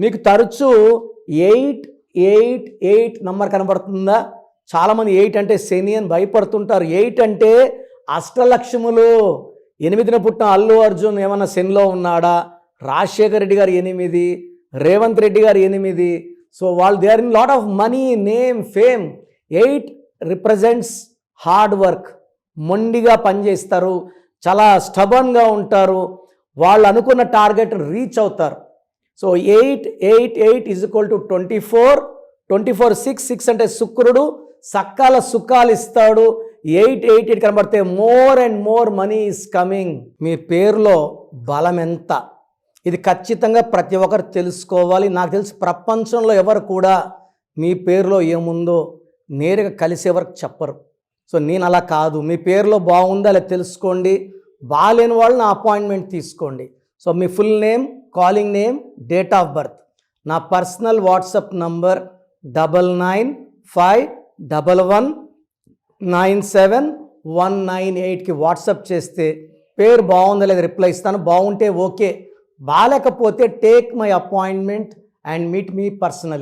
మీకు తరచూ 888 నంబర్ కనబడుతుందా? చాలామంది 8 అంటే శని అని భయపడుతుంటారు. 8 అంటే అష్టలక్ష్ములు. 8న పుట్టిన అల్లు అర్జున్ ఏమన్నా శనిలో ఉన్నాడా? రాజశేఖర్ రెడ్డి గారు 8, రేవంత్ రెడ్డి గారు 8. సో వాళ్ళు they are in lot of money, name, fame. 8 represents hard work. మొండిగా పనిచేస్తారు, చాలా స్టబన్గా ఉంటారు, వాళ్ళు అనుకున్న టార్గెట్ రీచ్ అవుతారు. So 8 is equal to 24. 24 6 అంటే శుక్రుడు సకాల సుఖాలు ఇస్తాడు. 8 కనబడితే more and more money is coming. మీ పేరులో బలం ఎంత, ఇది ఖచ్చితంగా ప్రతి ఒక్కరు తెలుసుకోవాలి. నాకు తెలిసి ప్రపంచంలో ఎవరు కూడా మీ పేరులో ఏముందో నేరుగా కలిసే వరకు చెప్పరు. సో నేను అలా కాదు. మీ పేరులో బాగుందా అలా తెలుసుకోండి. బాగాలేని వాళ్ళు నా అపాయింట్మెంట్ తీసుకోండి. So me full name, calling name, date of birth, నా పర్సనల్ వాట్సాప్ నంబర్ 9951197198కి వాట్సాప్ చేస్తే పేరు బాగుందా లేదా రిప్లై ఇస్తాను. బాగుంటే ఓకే, బాగాలేకపోతే take my appointment and meet me personally.